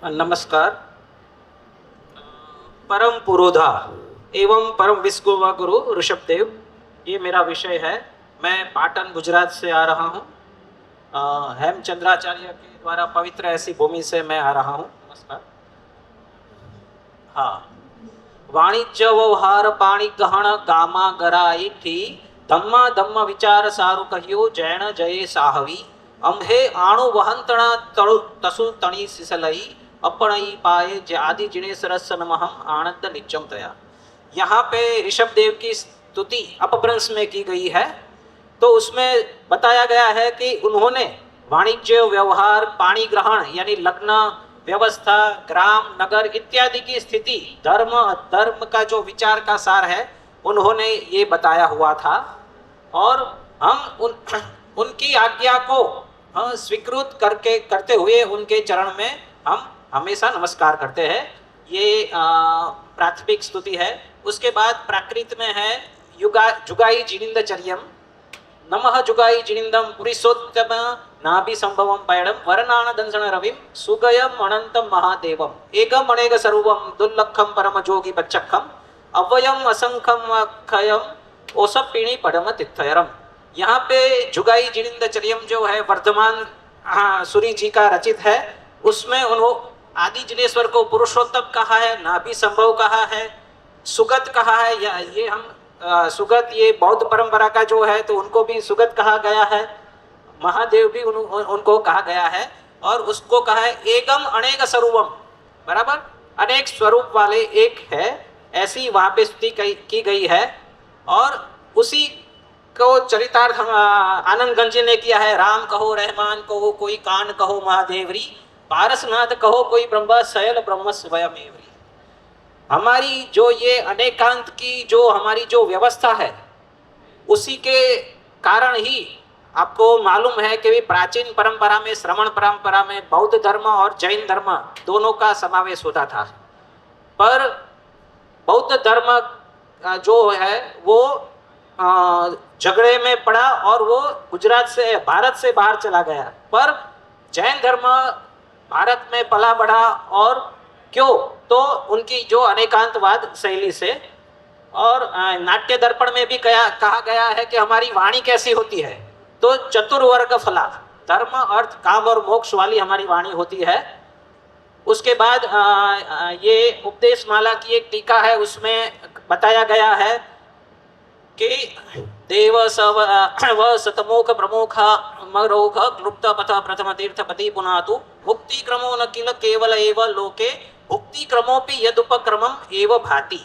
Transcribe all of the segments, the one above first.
नमस्कार। परम पुरोधा एवं परम विश्वगुरु गुरु ऋषभदेव, ये मेरा विषय है। मैं पाटन गुजरात से आ रहा हूँ। हेमचंद्राचार्य के द्वारा पवित्र ऐसी भूमि से मैं आ रहा हूँ। नमस्कार। हाँ, वाणिज्य व्यवहार पाणी गहन गामा गराई थी धम्मा धम्म विचार सारु कहियो जैन जय साहवी अंभे आणु वहंतणा तळु तसु तणी सिसलई अपणई पाए आदि जिणे सरस नमहम आनंद नित्यम तया। यहाँ पे ऋषभ देव की स्तुति अपभ्रंश में की गई है। तो उसमें बताया गया है कि उन्होंने वाणिज्य व्यवहार पाणी ग्रहण यानी लग्न व्यवस्था ग्राम नगर इत्यादि की स्थिति धर्म धर्म का जो विचार का सार है उन्होंने ये बताया हुआ था। और हम उनकी आज्ञा को स्वीकृत करके करते हुए उनके चरण में हम हमेशा नमस्कार करते हैं। ये प्राथमिक स्तुति है। उसके बाद प्राकृत में है जुगाई जिनिंदचर्यम नमः जुगाई जिनिंदम पुरुषोत्तम नाभि संभवम पैडम वरनान दंसन रविम सुगयम अनंतम महादेवम एकम अनेक सर्वम दुर्लक्षम परम जोगी बच्चखम अव्ययम असंखम अक्षयम ओसपीणी पडम तिथयरम। यहाँ पे जुगाई जिनिंदचर्यम जो है वर्धमान सूरी जी का रचित है। उसमें उन्होंने आदि जिनेश्वर को पुरुषोत्तम कहा है, नाभि संभव कहा है, सुगत कहा है। या ये हम सुगत ये बौद्ध परंपरा का जो है तो उनको भी सुगत कहा गया है। महादेव भी उनको कहा गया है। और उसको कहा है एकम अनेक स्वरूपम, बराबर अनेक स्वरूप वाले एक है, ऐसी वहाँ पे स्तुति की गई है। और उसी को चरितार्थ आनंदगंज ने किया है। राम कहो रहमान कहो कोई कान कहो महादेवरी पारसनाथ कहो कोई ब्रह्म शैल ब्रह्म स्वयमेवरी। हमारी जो ये अनेकांत की जो हमारी जो व्यवस्था है उसी के कारण ही आपको मालूम है कि प्राचीन परंपरा में श्रमण परंपरा में बौद्ध धर्म और जैन धर्म दोनों का समावेश होता था। पर बौद्ध धर्म जो है वो झगड़े में पड़ा और वो गुजरात से भारत से बाहर चला गया। पर जैन धर्म भारत में पला बढ़ा। और क्यों? तो उनकी जो अनेकांतवाद शैली से। और नाट्य दर्पण में भी कहा गया है कि हमारी वाणी कैसी होती है, तो चतुर्वर्ग फला धर्म अर्थ काम और मोक्ष वाली हमारी वाणी होती है। उसके बाद ये उपदेश माला की एक टीका है, उसमें बताया गया है कि देव व सतमोख प्रमुख मरोघ क्लुप्त पथ प्रथम तीर्थपति पुनातु भुक्ति क्रमो न किल केवल एव लोके भुक्ति क्रमोपि यदुपक्रमम एव भाति।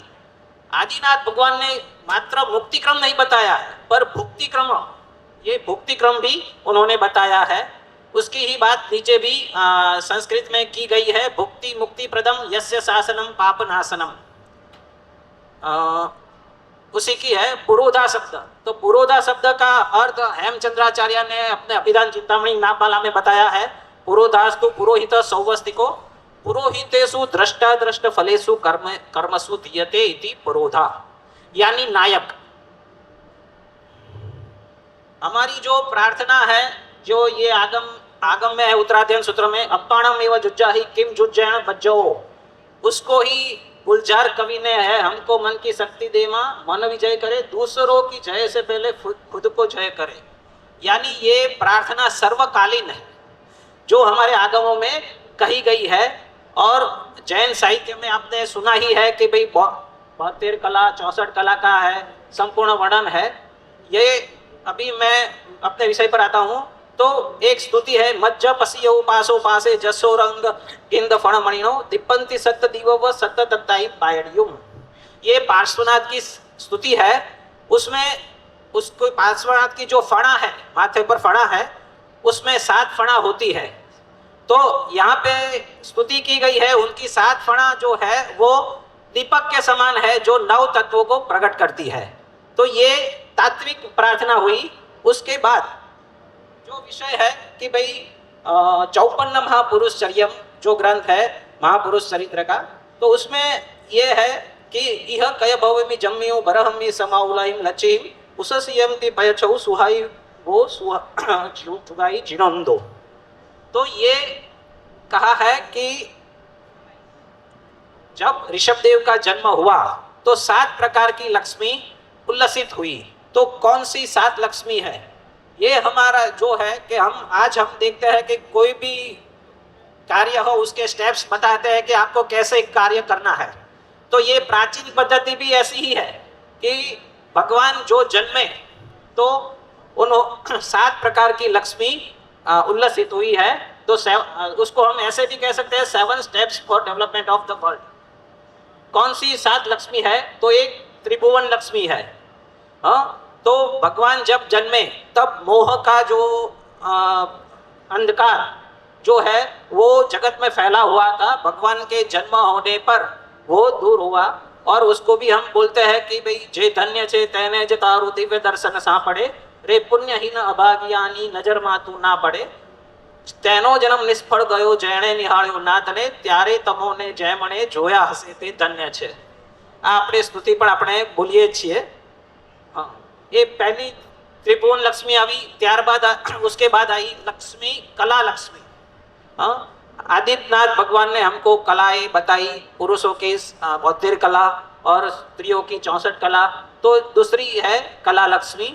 आदिनाथ भगवान ने मात्र मुक्ति क्रम नहीं बताया है, पर भुक्ति क्रम, ये भुक्ति क्रम भी उन्होंने बताया है। उसकी ही बात नीचे भी संस्कृत में की गई है। भुक्ति मुक्ति प्रदम यस्य शासनम पाप नाशनम, उसी की है पुरोधा शब्द। तो पुरोधा शब्द का अर्थ हेमचंद्राचार्य ने अपने अभिधान चिंतामणि नाममाला में बताया है। पुरोधास्तु पुरोहित सौवस्तिको पुरोहितेषु द्रष्टा दृष्ट फलेषु कर्म कर्मसु दीयते इति पुरोधा, यानी नायक। हमारी जो प्रार्थना है जो ये आगम में है उत्तराध्ययन सूत्र में अप्पाणम एवं जुज्जाहि किम जुज्जैन बज्जो, उसको ही गुलजार कवि ने है हमको मन की शक्ति दे मां मन विजय करे दूसरों की जय से पहले खुद को जय करे। यानी ये प्रार्थना सर्वकालीन है जो हमारे आगमों में कही गई है। और जैन साहित्य में आपने सुना ही है कि भाई 72 कला 64 कला का है संपूर्ण वर्णन है। ये अभी मैं अपने विषय पर आता हूँ। तो एक स्तुति है मज्ज पसियो पासो पासे जसो रंग इंद फण मणिनो दिपंति सत्त दिवव सत्त दत्ताई पायड़ियुम। ये पार्श्वनाथ की स्तुति है। उसमें उसको पार्श्वनाथ की जो फणा है, माथे पर फणा है, उसमें 7 फणा होती है। तो यहाँ पे स्तुति की गई है उनकी 7 फणा जो है वो दीपक के समान है जो 9 तत्वों को प्रकट करती है। तो ये तात्विक प्रार्थना हुई। उसके बाद जो विषय है कि भाई 54 महापुरुष चर्यम जो ग्रंथ है महापुरुष चरित्र का, तो उसमें ये है कि यह कय भवमि जम्मियो बरहमि समाउलाइम लचिम उससियम ति पयछौ सुहाई वो सुहाई जिनंदो। तो ये कहा है कि जब ऋषभदेव का जन्म हुआ तो 7 प्रकार की लक्ष्मी उल्लसित हुई। तो कौन सी 7 लक्ष्मी है? ये हमारा जो है कि आज हम देखते हैं कि कोई भी कार्य हो उसके स्टेप्स बताते हैं कि आपको कैसे कार्य करना है। तो ये प्राचीन पद्धति भी ऐसी ही है कि भगवान जो जन्मे तो उन 7 प्रकार की लक्ष्मी उल्लसित हुई है। तो उसको हम ऐसे भी कह सकते हैं 7 steps for development of the world. कौन सी 7 लक्ष्मी है? तो एक त्रिभुवन लक्ष्मी है। तो भगवान जब जन्मे तब मोह का जो अंधकार जो है वो जगत में फैला हुआ था। भगवान के जन्म होने पर वो दूर हुआ और उसको भी हम बोलते हैं कि भाई जे धन्य छे तेने ज तारू दिव्य दर्शन सा पड़े रे पुण्यहीन अभाग्यानी नजर मातू ना पड़े तेनो जन्म निष्फળ ગયો જેણે નિહાળ્યો નાથને ત્યારે તમોને જય મણે જોયા હશે તે ધન્ય છે। આ આપણે સ્તુતિ પણ આપણે બોલીએ છીએ। हाँ, ये पहली त्रिभुवन लक्ष्मी आई, ત્યારબાદ उसके बाद आई लक्ष्मी कला लक्ष्मी। हाँ, आदित्यनाथ भगवान ने हमको कलाएं बताई, पुरुषों की 72 कला और स्त्रियों की 64 कला। तो दूसरी है कला लक्ष्मी।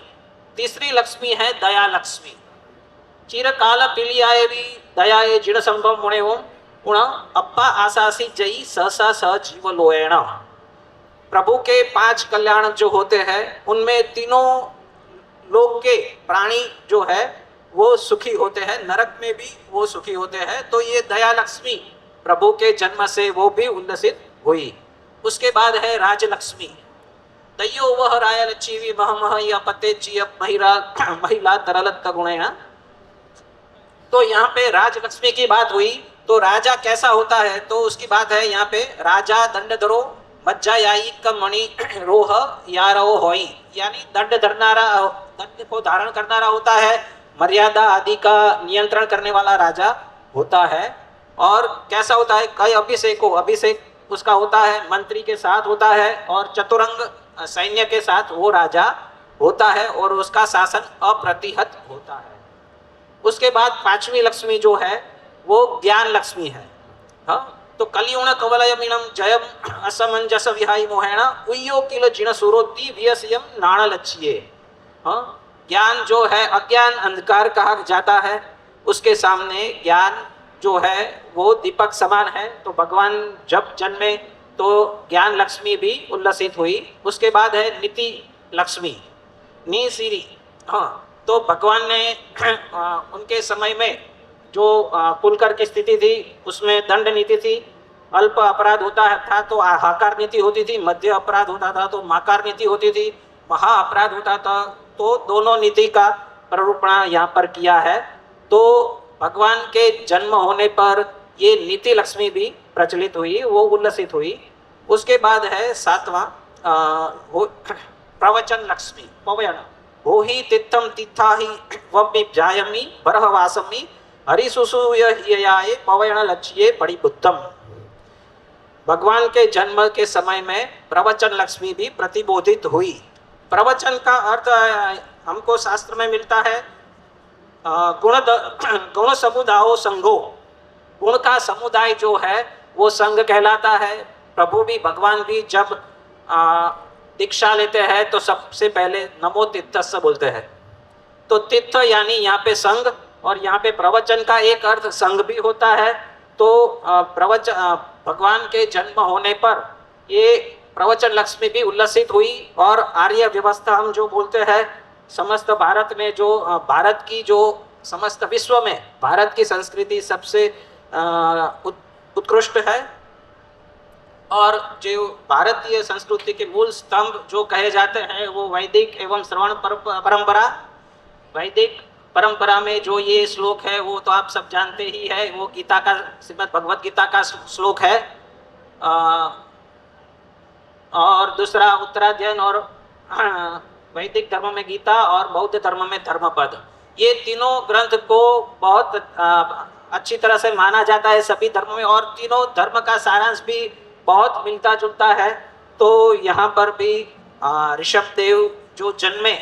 तीसरी लक्ष्मी है दया लक्ष्मी। चिरकाल पीलियाए भी दयाए जिण संभव मुणे ओम उण अप्पा आसासी जई सहसा सह जीव लोएण। प्रभु के 5 कल्याण जो होते हैं उनमें तीनों लोक के प्राणी जो है वो सुखी होते हैं, नरक में भी वो सुखी होते हैं। तो ये दया लक्ष्मी प्रभु के जन्म से वो भी उल्लसित हुई। उसके बाद है राजलक्ष्मी। दयो वह रायल चीवी मह मह या पते चिय महिला तरलत गुणेण। तो यहाँ पे राजलक्ष्मी की बात हुई। तो राजा कैसा होता है तो उसकी बात है यहाँ पे। राजा दंड धरो मज्जा याई मणि रोह यारो होई, यानी दंड धरनारा, दंड को धारण करनारा होता है, मर्यादा आदि का नियंत्रण करने वाला राजा होता है। और कैसा होता है? कई अभिषेक अभिषेक उसका होता है, मंत्री के साथ होता है और चतुरंग सैन्य के साथ वो राजा होता है और उसका शासन अप्रतिहत होता है। उसके बाद 5वीं लक्ष्मी जो है वो ज्ञान लक्ष्मी है। हाँ, तो कलियुण कवलयमीनम जयम असमंजस विहाई मोहेण उय्यो किल जिण सुरोति वियसयम नाण लच्छिए। हाँ, ज्ञान जो है अज्ञान अंधकार कहा जाता है, उसके सामने ज्ञान जो है वो दीपक समान है। तो भगवान जब जन्मे तो ज्ञान लक्ष्मी भी उल्लसित हुई। उसके बाद है नीति लक्ष्मी, नी सीरी। हाँ, तो भगवान ने उनके समय में जो कुलकर की स्थिति थी उसमें दंड नीति थी। अल्प अपराध होता था तो हाकार नीति होती थी, मध्य अपराध होता था तो माकार नीति होती थी, महा अपराध होता था तो दोनों नीति का प्ररूपण यहाँ पर किया है। तो भगवान के जन्म होने पर ये नीति लक्ष्मी भी प्रचलित हुई, वो उल्लसित हुई। उसके बाद है 7वां प्रवचन लक्ष्मी पवयन। हो ही तिथम तिथाहि वपि जायमी बरहवासमी हरिसुसूयाये पवयन लक्ष्ये बड़ी बुद्धम। भगवान के जन्म के समय में प्रवचन लक्ष्मी भी प्रतिबोधित हुई। प्रवचन का अर्थ हमको शास्त्र में मिलता है गुण समुदायो संघो। गुण का समुदाय जो है वो संघ कहलाता है। प्रभु भी भगवान भी जब दीक्षा लेते हैं तो सबसे पहले नमो तीर्थस्स बोलते हैं। तो तीर्थ यानी यहाँ पे संघ, और यहाँ पे प्रवचन का एक अर्थ संघ भी होता है। तो प्रवचन भगवान के जन्म होने पर ये प्रवचन लक्ष्मी भी उल्लसित हुई। और आर्य व्यवस्था हम जो बोलते हैं, समस्त भारत में जो भारत की जो समस्त विश्व में भारत की संस्कृति सबसे उत्कृष्ट है। और जो भारतीय संस्कृति के मूल स्तंभ जो कहे जाते हैं वो वैदिक एवं श्रवण परंपरा। वैदिक परंपरा में जो ये श्लोक है वो तो आप सब जानते ही है, वो गीता का, श्रीमद् भगवत गीता का श्लोक है। और दूसरा उत्तराध्ययन और वैदिक धर्म में गीता और बौद्ध धर्म में धर्मपद। ये तीनों ग्रंथ को बहुत अच्छी तरह से माना जाता है सभी धर्मों में, और तीनों धर्म का सारांश भी बहुत मिलता जुलता है। तो यहाँ पर भी ऋषभदेव जो जन्मे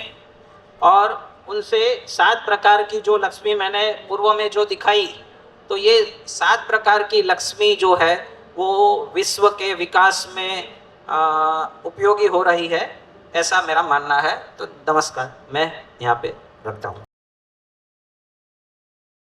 और उनसे 7 प्रकार की जो लक्ष्मी मैंने पूर्व में जो दिखाई, तो ये 7 प्रकार की लक्ष्मी जो है वो विश्व के विकास में उपयोगी हो रही है, ऐसा मेरा मानना है। तो नमस्कार, मैं यहाँ पे रखता हूँ।